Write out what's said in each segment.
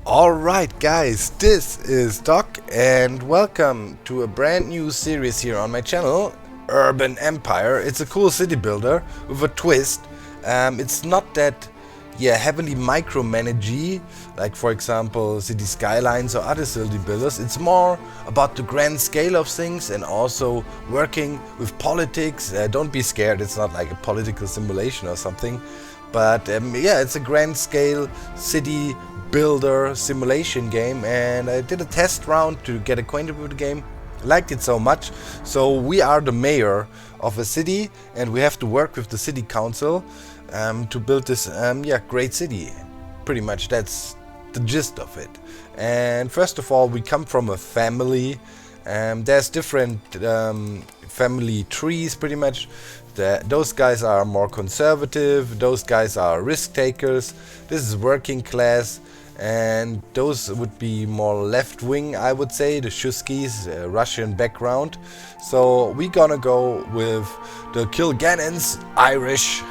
Alright guys, this is Doc and welcome to a brand new series here on my channel, Urban Empire. It's a cool city builder with a twist. It's not that heavily micromanagey, like for example City Skylines or other city builders. It's more about the grand scale of things and also working with politics. Don't be scared, it's not like a political simulation or something. But it's a grand scale city builder simulation game, and I did a test round to get acquainted with the game. Liked it so much, so we are the mayor of a city and we have to work with the city council to build this great city. Pretty much that's the gist of it. And first of all, we come from a family. There's different family trees pretty much. Those guys are more conservative, those guys are risk takers, this is working class, and those would be more left wing, I would say, the Shuskis, Russian background. So we're gonna go with the Kilgannons, Irish,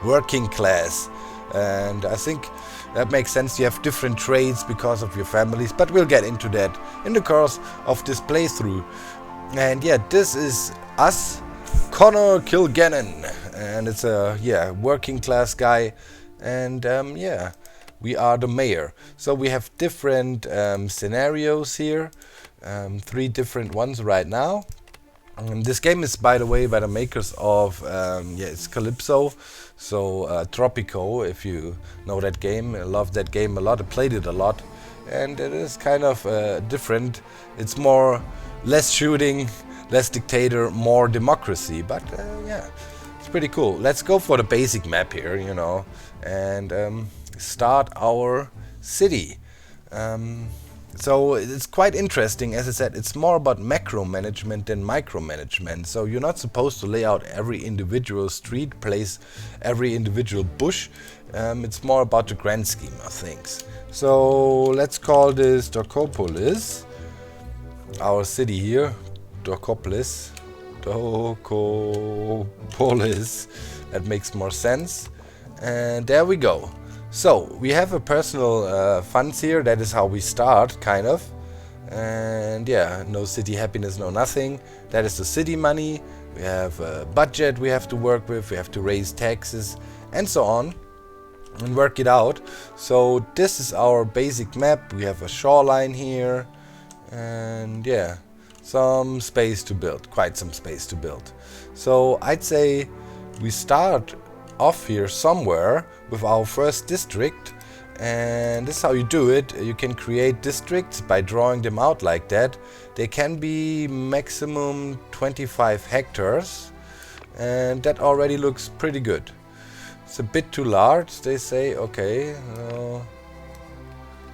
working class. And I think that makes sense. You have different trades because of your families, but we'll get into that in the course of this playthrough. And yeah, this is us, Connor Kilgannon, and it's a working class guy, and we are the mayor. So we have different scenarios here, 3 different ones right now. This game is, by the way, by the makers of it's Calypso, so Tropico, if you know that game. I love that game a lot, I played it a lot, and it is kind of different. It's more less shooting, less dictator, more democracy, but it's pretty cool. Let's go for the basic map here, and start our city. So it's quite interesting. As I said, it's more about macro management than micromanagement. So you're not supposed to lay out every individual street, place every individual bush. It's more about the grand scheme of things. So let's call this Docopolis, our city here. Docopolis, that makes more sense. And there we go. So we have a personal funds here. That is how we start, kind of. And no city happiness, no nothing. That is the city money. We have a budget we have to work with. We have to raise taxes and so on and work it out. So this is our basic map. We have a shoreline here, and some space to build, quite some space to build. So I'd say we start off here somewhere with our first district, and this is how you do it. You can create districts by drawing them out like that. They can be maximum 25 hectares, and that already looks pretty good. It's a bit too large, they say. Okay,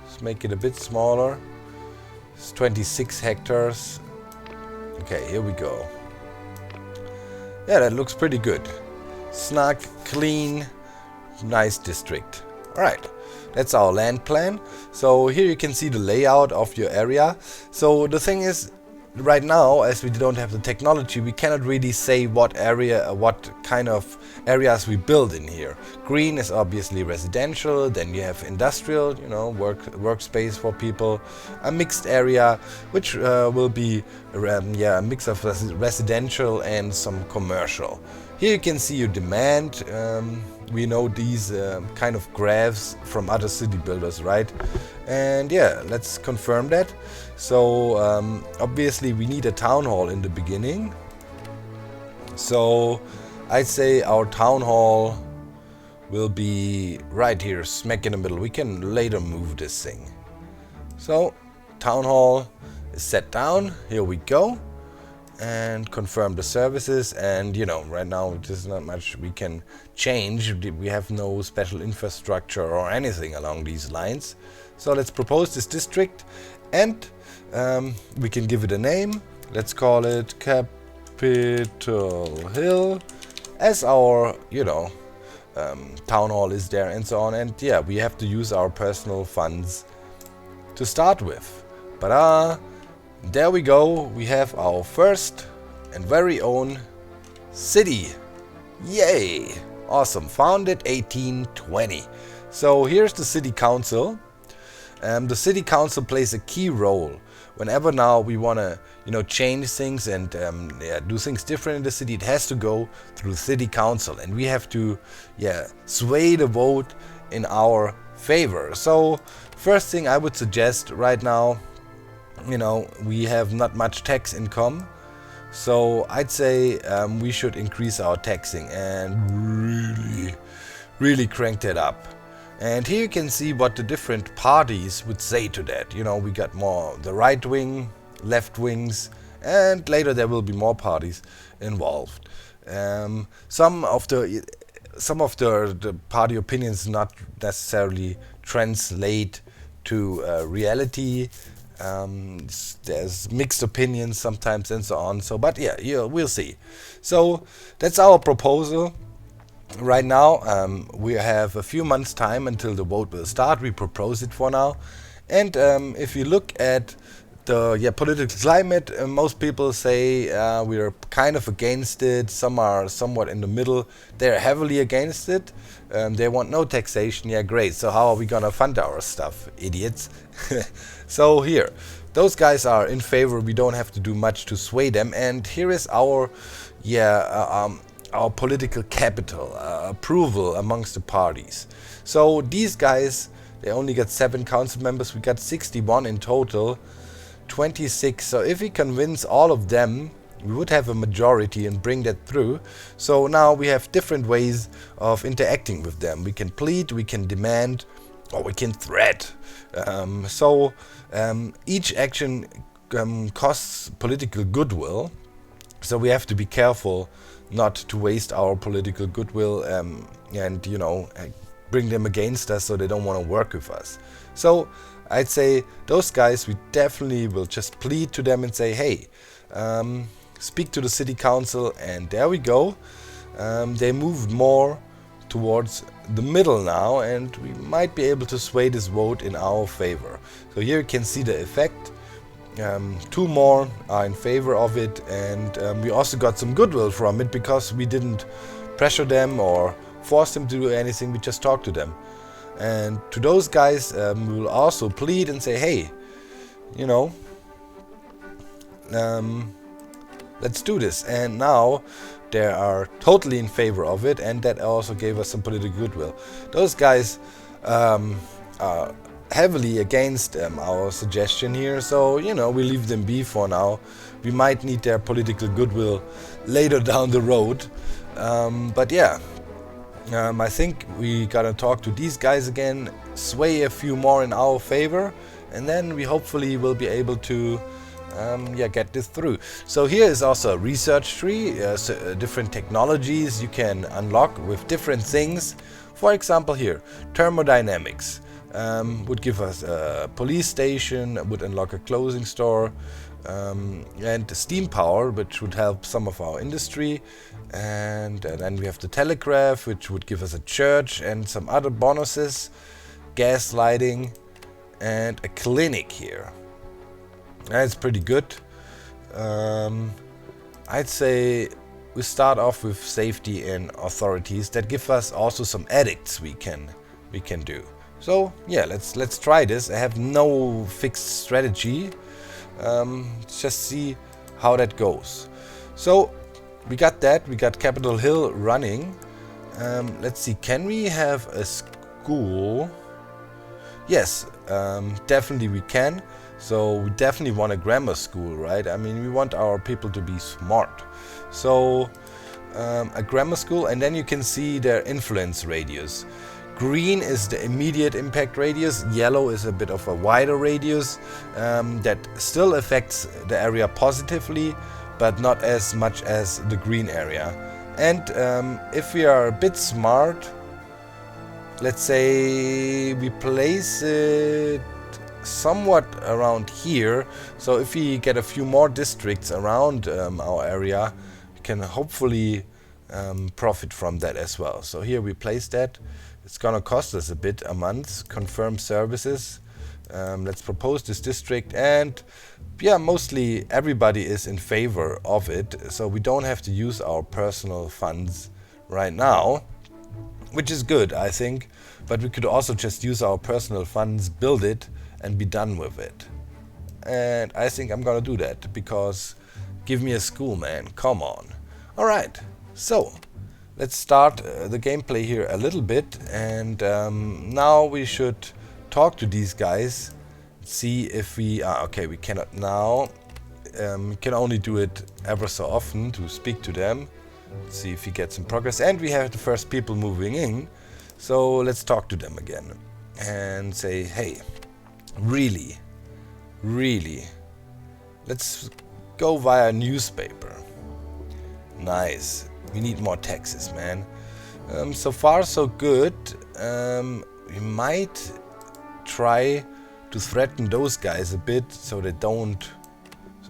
let's make it a bit smaller. It's 26 hectares. Okay, here we go. Yeah, that looks pretty good. Snug, clean, nice district. Alright, that's our land plan. So here you can see the layout of your area. So the thing is, right now, as we don't have the technology, we cannot really say what kind of areas we build in here. Green is obviously residential, then you have industrial, workspace for people, a mixed area, which will be a mix of residential and some commercial. Here you can see your demand. We know these kind of graphs from other city builders, right? And let's confirm that. So obviously we need a town hall in the beginning. So I'd say our town hall will be right here, smack in the middle. We can later move this thing. So town hall is set down. Here we go. And confirm the services, and right now there's not much we can change. We have no special infrastructure or anything along these lines. So let's propose this district, and we can give it a name. Let's call it Capitol Hill, as our town hall is there and so on. And we have to use our personal funds to start with. But there we go, we have our first and very own city. Yay! Awesome, founded 1820. So here's the city council. The city council plays a key role. Whenever now we want to, change things and do things different in the city, it has to go through city council, and we have to, sway the vote in our favor. So, first thing I would suggest right now, we have not much tax income. So I'd say we should increase our taxing and really crank that up. And here you can see what the different parties would say to that. We got more the right wing, left wings, and later there will be more parties involved. Some of the party opinions not necessarily translate to reality. There's mixed opinions sometimes and so on. So, but we'll see. So that's our proposal. Right now, we have a few months' time until the vote will start. We propose it for now. And if you look at the political climate, most people say we are kind of against it. Some are somewhat in the middle. They're heavily against it. They want no taxation. Yeah, great. So how are we gonna fund our stuff, idiots? So here, those guys are in favor. We don't have to do much to sway them. And here is our political capital, approval amongst the parties. So these guys, they only got 7 council members. We got 61 in total, 26. So if we convince all of them, we would have a majority and bring that through. So now we have different ways of interacting with them. We can plead, we can demand, or we can threat. Each action costs political goodwill. So we have to be careful not to waste our political goodwill and bring them against us so they don't want to work with us. So I'd say those guys, we definitely will just plead to them and say, hey, speak to the city council, and there we go. They moved more towards the middle now, and we might be able to sway this vote in our favor. So here you can see the effect. 2 more are in favor of it, and we also got some goodwill from it because we didn't pressure them or force them to do anything. We just talked to them. And to those guys, we will also plead and say, hey, let's do this. And now they are totally in favor of it, and that also gave us some political goodwill. Those guys are heavily against our suggestion here, so we leave them be for now. We might need their political goodwill later down the road, I think we gotta talk to these guys again, sway a few more in our favor, and then we hopefully will be able to get this through. So here is also a research tree, different technologies you can unlock with different things. For example, here, thermodynamics would give us a police station, would unlock a clothing store, and steam power, which would help some of our industry. And then we have the telegraph, which would give us a church and some other bonuses, gas lighting, and a clinic here. That's pretty good. I'd say we start off with safety and authorities that give us also some edicts we can do. So yeah, let's try this. I have no fixed strategy. Just see how that goes. So we got that. We got Capitol Hill running. Let's see. Can we have a school? Yes, definitely we can. So we definitely want a grammar school, right? I mean, we want our people to be smart. So a grammar school, and then you can see their influence radius. Green is the immediate impact radius. Yellow is a bit of a wider radius that still affects the area positively, but not as much as the green area. And if we are a bit smart, let's say we place it somewhat around here. So if we get a few more districts around our area, we can hopefully profit from that as well. So here we place that. It's gonna cost us a bit a month. Confirm services. Let's propose this district, and yeah, mostly everybody is in favor of it, so we don't have to use our personal funds right now, which is good, I think. But we could also just use our personal funds, build it, and be done with it. And I think I'm gonna do that, because give me a school, man, come on. Alright, so let's start the gameplay here a little bit, and now we should talk to these guys, see if we... okay, we cannot now. We can only do it ever so often to speak to them, see if we get some progress, and we have the first people moving in, so let's talk to them again and say, hey, really, let's go via newspaper. Nice, we need more taxes, man. So far so good. We might try to threaten those guys a bit so they don't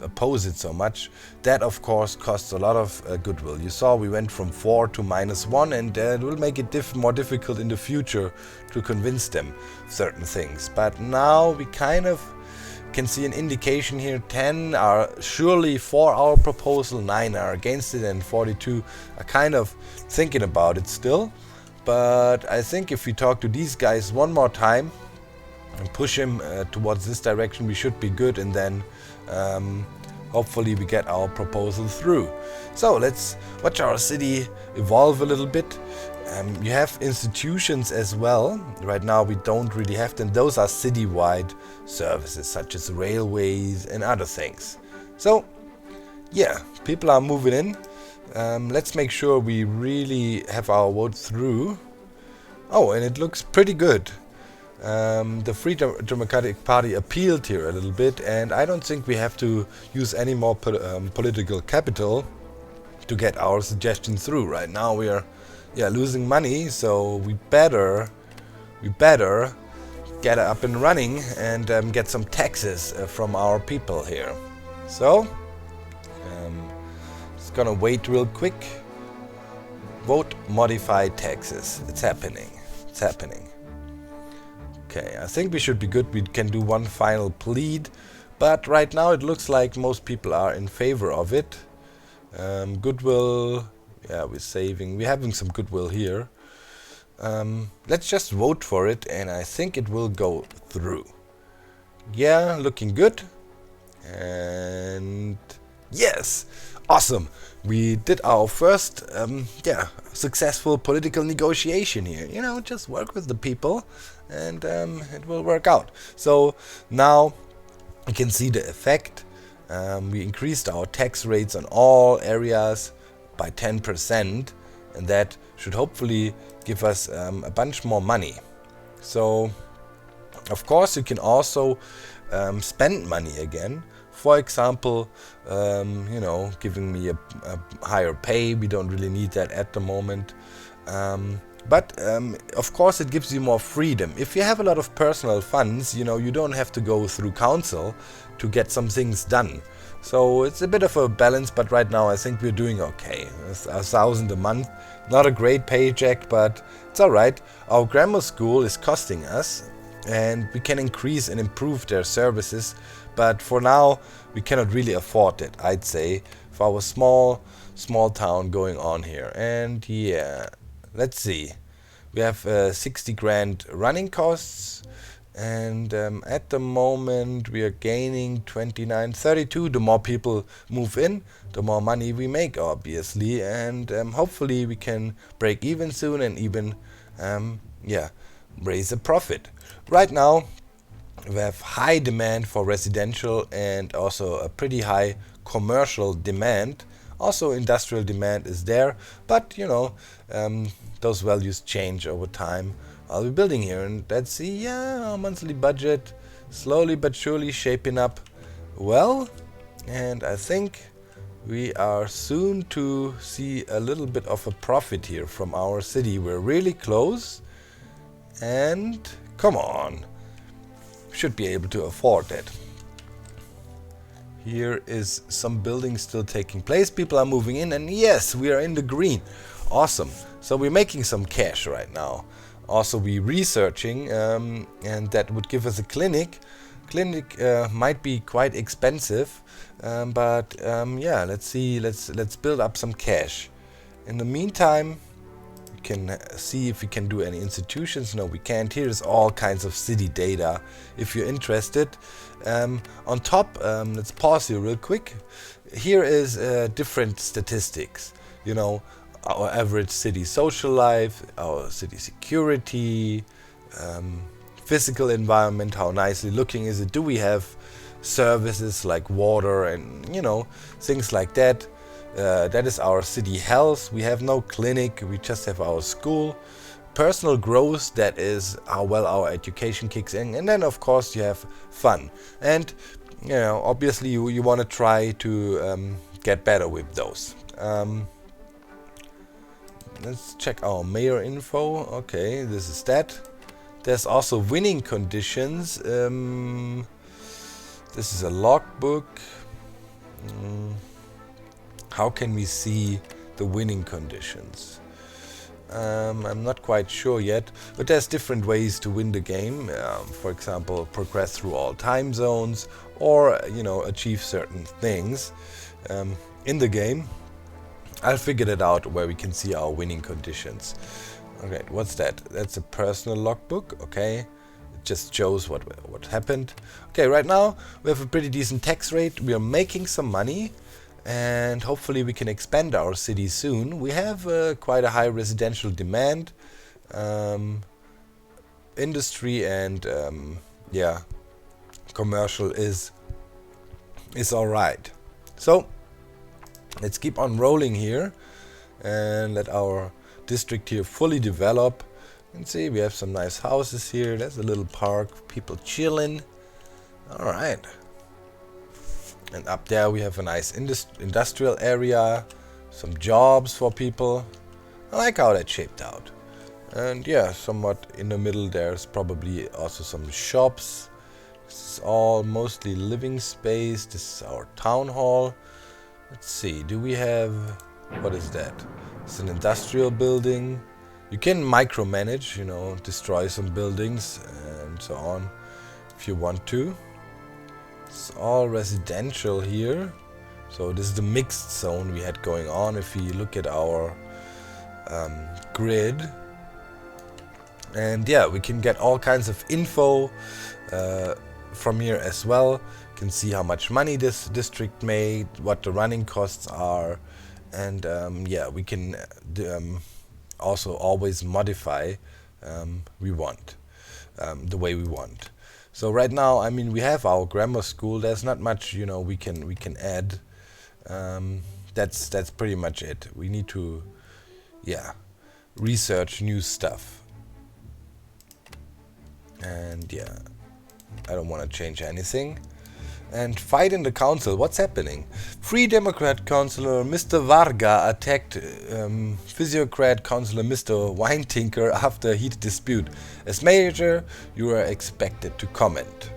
oppose it so much. That of course costs a lot of goodwill. You saw we went from 4 to -1, and it will make it more difficult in the future to convince them certain things. But now we kind of can see an indication here. 10 are surely for our proposal, 9 are against it, and 42 are kind of thinking about it still. But I think if we talk to these guys one more time and push him towards this direction, we should be good, and then hopefully we get our proposal through. So let's watch our city evolve a little bit. You have institutions as well. Right now we don't really have them. Those are citywide services such as railways and other things. So yeah, people are moving in. Let's make sure we really have our vote through. Oh, and it looks pretty good. The Free Democratic Party appealed here a little bit, and I don't think we have to use any more political capital to get our suggestion through. Right now we are losing money, so we better get up and running and get some taxes from our people here. So just gonna wait real quick. Vote modify taxes. It's happening. It's happening. Okay, I think we should be good. We can do one final plead, but right now it looks like most people are in favor of it. Goodwill, yeah, we're saving. We're having some goodwill here. Let's just vote for it, and I think it will go through. Yeah, looking good. And yes, awesome. We did our first, successful political negotiation here. You know, just work with the people, and it will work out. So now you can see the effect. We increased our tax rates on all areas by 10%, and that should hopefully give us a bunch more money. So of course you can also spend money again. For example, you know, giving me a higher pay. We don't really need that at the moment. But of course it gives you more freedom. If you have a lot of personal funds, you know, you don't have to go through council to get some things done. So it's a bit of a balance, but right now I think we're doing okay. It's 1,000 a month, not a great paycheck, but it's alright. Our grammar school is costing us, and we can increase and improve their services, but for now we cannot really afford it, I'd say, for our small town going on here. And yeah, let's see. We have 60 grand running costs, and at the moment we are gaining 29, 32. The more people move in, the more money we make, obviously, and hopefully we can break even soon and even raise a profit. Right now we have high demand for residential and also a pretty high commercial demand. Also industrial demand is there, but you know, those values change over time. I'll be building here, and let's see, our monthly budget slowly but surely shaping up well, and I think we are soon to see a little bit of a profit here from our city. We're really close, and come on, should be able to afford that. Here is some building still taking place. People are moving in, and yes, we are in the green. Awesome. So we're making some cash right now. Also, we're researching, and that would give us a clinic. Clinic might be quite expensive, yeah, let's see. Let's build up some cash. In the meantime, we can see if we can do any institutions. No, we can't. Here's all kinds of city data if you're interested. On top, let's pause here real quick. Here is different statistics. You know, our average city social life, our city security, physical environment, how nicely looking is it, do we have services like water and, you know, things like that. That is our city health. We have no clinic, we just have our school. Personal growth, that is how well our education kicks in. And then of course you have fun. And, you know, obviously you want to try to get better with those. Let's check our mayor info. Okay, this is that. There's also winning conditions. This is a logbook. How can we see the winning conditions? I'm not quite sure yet, but there's different ways to win the game. For example, progress through all time zones, or, you know, achieve certain things in the game. I'll figure it out where we can see our winning conditions. Okay, what's that? That's a personal logbook. Okay, it just shows what happened. Okay, right now we have a pretty decent tax rate. We are making some money, and hopefully we can expand our city soon. We have quite a high residential demand, industry, and yeah, commercial is all right. So let's keep on rolling here and let our district here fully develop. And see, we have some nice houses here. There's a little park, people chilling. All right. And up there we have a nice industrial area, some jobs for people. I like how that shaped out. And yeah, somewhat in the middle there's probably also some shops. This is all mostly living space. This is our town hall. Let's see, do we have, what is that? It's an industrial building. You can micromanage, you know, destroy some buildings and so on if you want to. It's all residential here. So this is the mixed zone we had going on. If we look at our grid, and yeah, we can get all kinds of info from here as well. You can see how much money this district made, what the running costs are, and yeah, we can also always modify the way we want. So right now, I mean, we have our grammar school. There's not much, you know, we can add. That's pretty much it. We need to, yeah, research new stuff. And yeah, I don't want to change anything. And fight in the council. What's happening? Free Democrat Councillor Mr. Varga attacked Physiocrat Councillor Mr. Winetinker after a heated dispute. As mayor, you are expected to comment.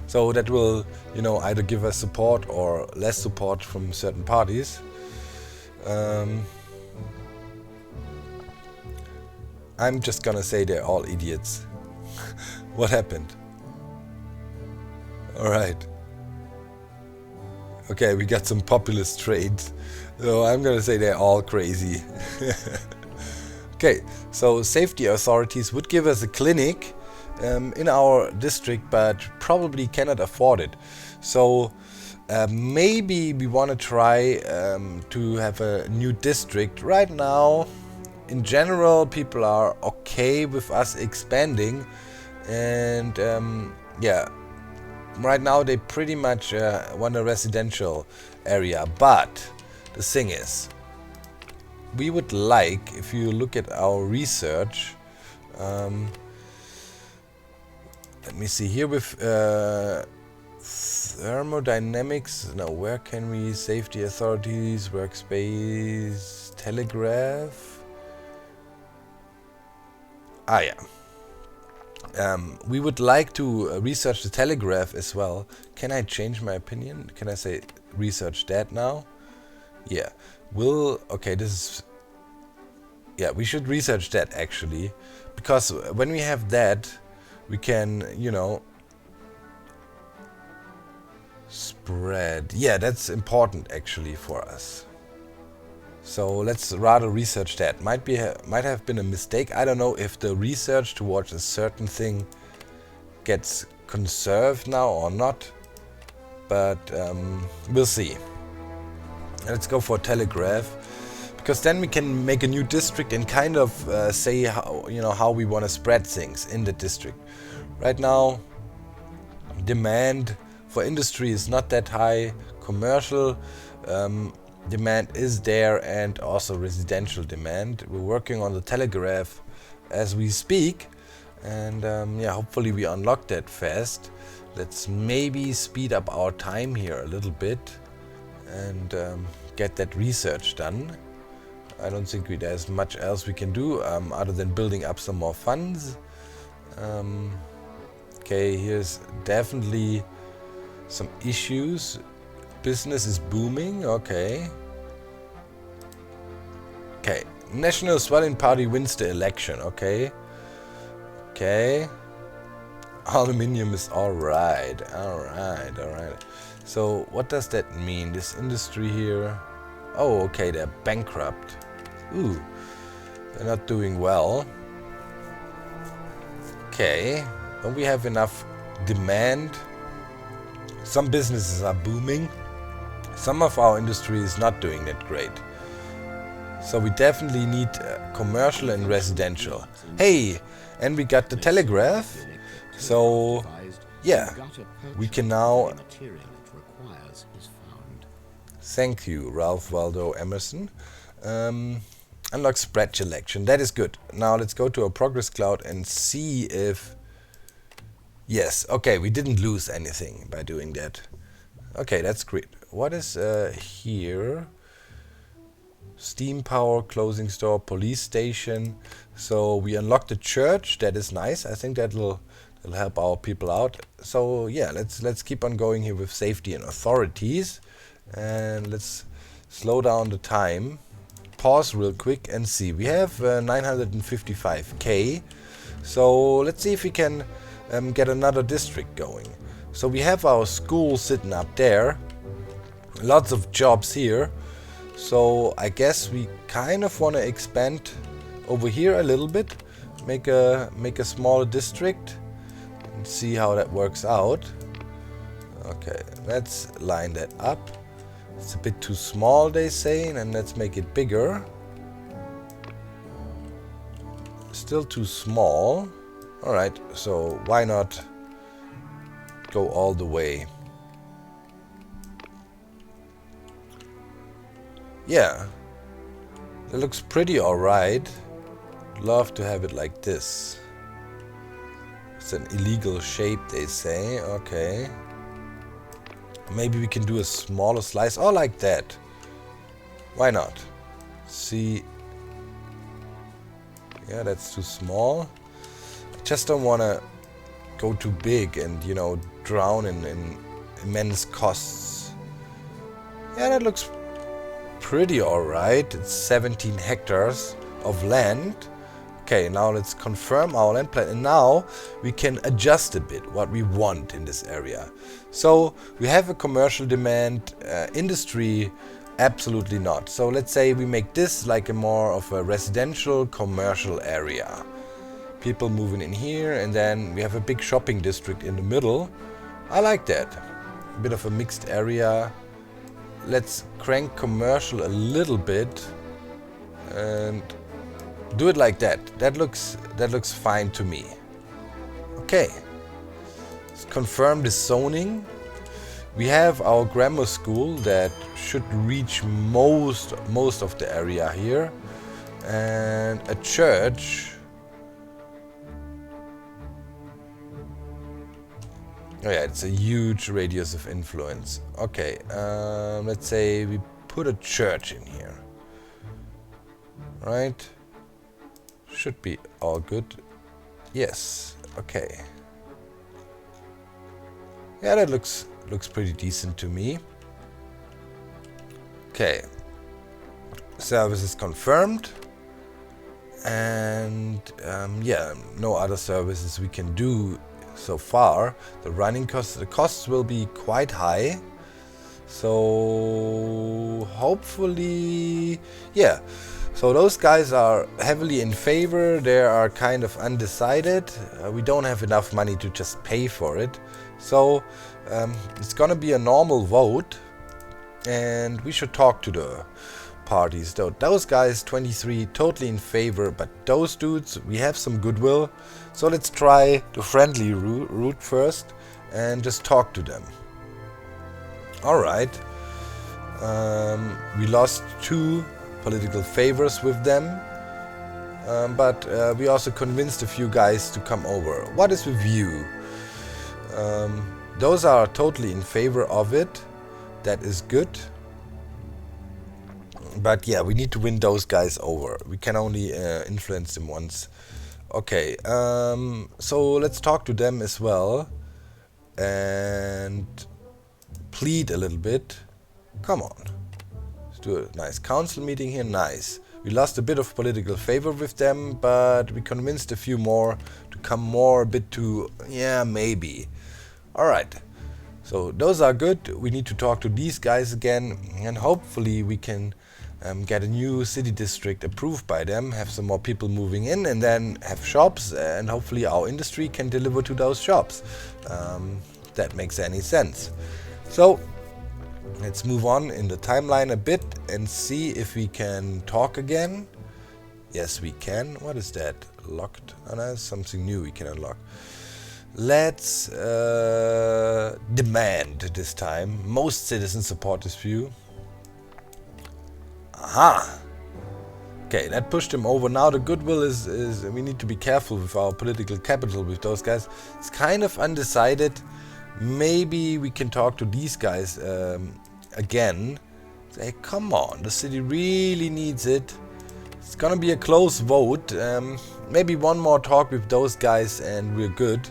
So that will, you know, either give us support or less support from certain parties. I'm just gonna say they're all idiots. What happened? Alright. Okay, we got some populist trades. So I'm gonna say they're all crazy. Okay, so safety authorities would give us a clinic in our district, but probably cannot afford it. So maybe we want to try to have a new district. Right now, in general, people are okay with us expanding, and yeah, right now they pretty much want a residential area. But the thing is, we would like, if you look at our research, let me see here with thermodynamics. Now, where can we? Safety authorities, workspace, telegraph. Ah, yeah. We would like to research the telegraph as well. Can I change my opinion? Can I say research that now? Yeah. Okay, this is... Yeah, we should research that actually. Because when we have that, we can, you know, spread. Yeah, that's important actually for us. So let's rather research that. Might have been a mistake. I don't know if the research towards a certain thing gets conserved now or not, but we'll see. Let's go for telegraph, because then we can make a new district and kind of say how, you know, how we want to spread things in the district. Right now, demand for industry is not that high. Commercial demand is there, and also residential demand. We're working on the telegraph as we speak, and yeah, hopefully we unlock that fast. Let's maybe speed up our time here a little bit and get that research done. I don't think there's much else we can do other than building up some more funds. Okay, here's definitely some issues. Business is booming, okay. Okay, National Swelling Party wins the election, okay. Okay. Aluminium is alright, alright. So, what does that mean? This industry here... Oh, okay, they're bankrupt. Ooh, they're not doing well. Okay, don't we have enough demand? Some businesses are booming. Some of our industry is not doing that great. So we definitely need commercial and residential. Hey, and we got the telegraph. So, yeah, we can now... Thank you, Ralph Waldo Emerson. Unlock spread selection. That is good. Now let's go to our progress cloud and see if... Yes, okay, we didn't lose anything by doing that. Okay, that's great. What is here? Steam power, clothing store, police station. So we unlocked the church. That is nice. I think that'll help our people out. So yeah, let's keep on going here with safety and authorities. And let's slow down the time. Pause real quick and see. We have 955k. So let's see if we can get another district going. So we have our school sitting up there. Lots of jobs here. So I guess we kind of want to expand over here a little bit. Make a smaller district and see how that works out. Okay, let's line that up. It's a bit too small, they say, and let's make it bigger. Still too small. Alright, so why not go all the way? Yeah, that looks pretty alright. Love to have it like this. It's an illegal shape, they say. Okay. Maybe we can do a smaller slice, or like that. Why not? See. Yeah, that's too small. I just don't want to go too big and, you know, drown in immense costs. Yeah, that looks pretty alright. It's 17 hectares of land. Okay, now let's confirm our land plan, and now we can adjust a bit what we want in this area. So we have a commercial demand, industry absolutely not. So let's say we make this like a more of a residential commercial area. People moving in here, and then we have a big shopping district in the middle. I like that. A bit of a mixed area. Let's crank commercial a little bit and do it like that. That looks fine to me. Okay. Let's confirm the zoning. We have our grammar school that should reach most of the area here, and a church. Oh yeah, it's a huge radius of influence. Okay, let's say we put a church in here. Right? Should be all good. Yes. Okay. Yeah, that looks pretty decent to me. Okay. Service is confirmed. And yeah, no other services we can do so far. The running costs, the costs will be quite high. So hopefully, yeah. So those guys are heavily in favor. They are kind of undecided. We don't have enough money to just pay for it. So it's gonna be a normal vote, and we should talk to the parties. Though those guys 23 totally in favor, but those dudes, we have some goodwill. So let's try the friendly route first and just talk to them. Alright. We lost 2 political favors with them, but we also convinced a few guys to come over. What is with you? Those are totally in favor of it. That is good. But yeah, we need to win those guys over. We can only influence them once. Okay, so let's talk to them as well and plead a little bit. Come on. Let's do a nice council meeting here. Nice. We lost a bit of political favor with them, but we convinced a few more to come more a bit to, yeah, maybe. Alright. So those are good. We need to talk to these guys again, and hopefully we can get a new city district approved by them, have some more people moving in, and then have shops, and hopefully our industry can deliver to those shops. That makes any sense. So let's move on in the timeline a bit and see if we can talk again. Yes, we can. What is that? Locked? Oh, no, something new we can unlock. Let's demand this time. Most citizens support this view. Aha! Okay, that pushed him over. Now the goodwill is we need to be careful with our political capital with those guys. It's kind of undecided. Maybe we can talk to these guys again. Say, come on, the city really needs it. It's gonna be a close vote. Maybe one more talk with those guys and we're good.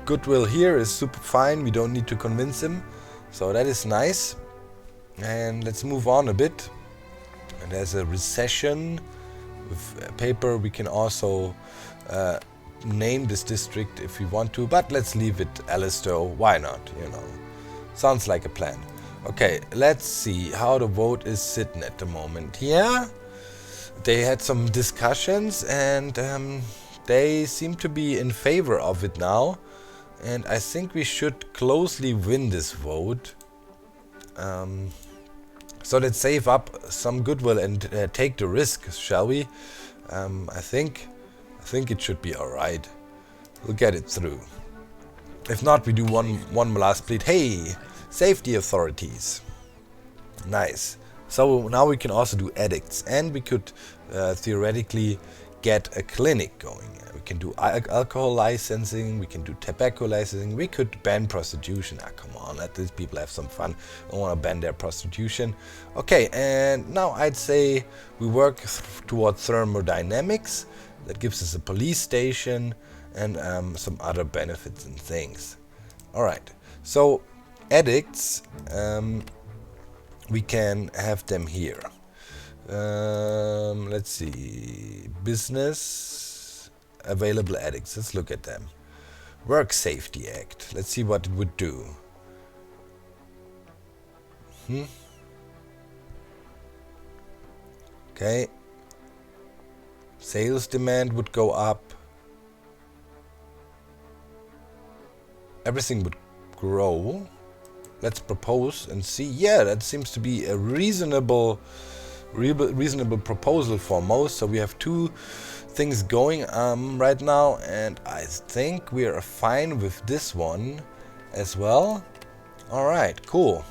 Goodwill here is super fine. We don't need to convince him. So that is nice. And let's move on a bit. And there's a recession with paper. We can also name this district if we want to, but let's leave it Alistair. Why not? You know, sounds like a plan. Okay, let's see how the vote is sitting at the moment. Yeah, they had some discussions and they seem to be in favor of it now. And I think we should closely win this vote. So let's save up some goodwill and take the risk, shall we? I think it should be alright. We'll get it through. If not, we do one last plead. Hey, safety authorities. Nice. So now we can also do edicts, and we could theoretically get a clinic going. We can do alcohol licensing, we can do tobacco licensing, we could ban prostitution. Ah, come on, let these people have some fun. I don't want to ban their prostitution. Okay, and now I'd say we work towards thermodynamics. That gives us a police station and some other benefits and things. Alright, so edicts, we can have them here. Let's see, business, available edicts, let's look at them. Work Safety Act, let's see what it would do. Okay, sales demand would go up, everything would grow. Let's propose and see. Yeah, that seems to be a reasonable proposal for most. So we have two things going right now, and I think we are fine with this one as well. All right, cool.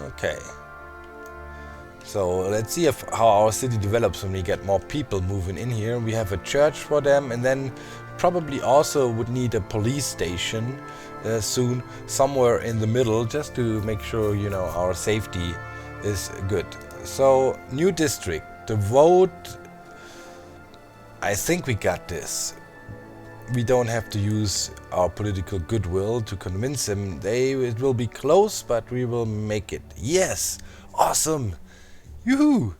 Okay. So let's see how our city develops when we get more people moving in here. We have a church for them, and then probably also would need a police station soon, somewhere in the middle, just to make sure, you know, our safety is good. So new district, the vote, I think we got this. We don't have to use our political goodwill to convince them. It will be close, but we will make it. Yes, awesome. Yoo-hoo!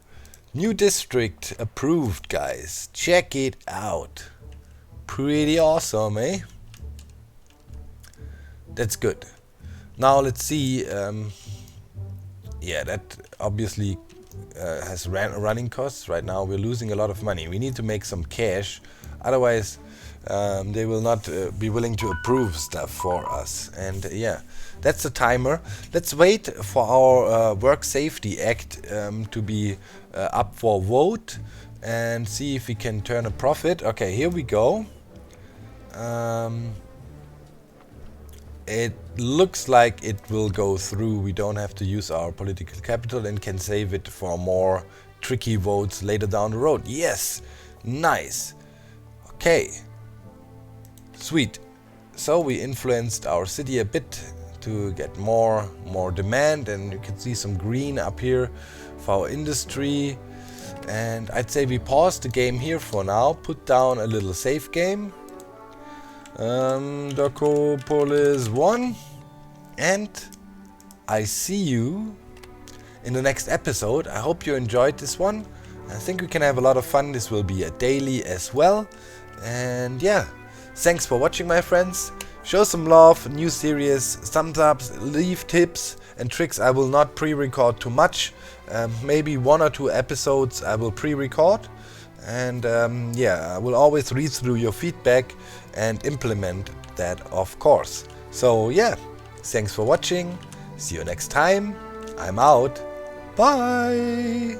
New district approved, guys. Check it out. Pretty awesome, eh? That's good. Now let's see. Yeah, that obviously has running costs. Right now we're losing a lot of money. We need to make some cash, otherwise they will not be willing to approve stuff for us. And yeah, that's the timer. Let's wait for our Work Safety Act to be up for vote and see if we can turn a profit. Okay, here we go. It looks like it will go through. We don't have to use our political capital and can save it for more tricky votes later down the road. Yes, nice. Okay, sweet. So we influenced our city a bit to get more demand, and you can see some green up here for our industry. And I'd say we pause the game here for now, put down a little save game. Docopolis 1, and I see you in the next episode. I hope you enjoyed this one. I think we can have a lot of fun. This will be a daily as well. And yeah, thanks for watching, my friends. Show some love, new series, thumbs ups, leave tips and tricks. I will not pre-record too much. Maybe 1 or 2 episodes I will pre-record. And yeah, I will always read through your feedback and implement that, of course. So yeah, thanks for watching. See you next time. I'm out. Bye.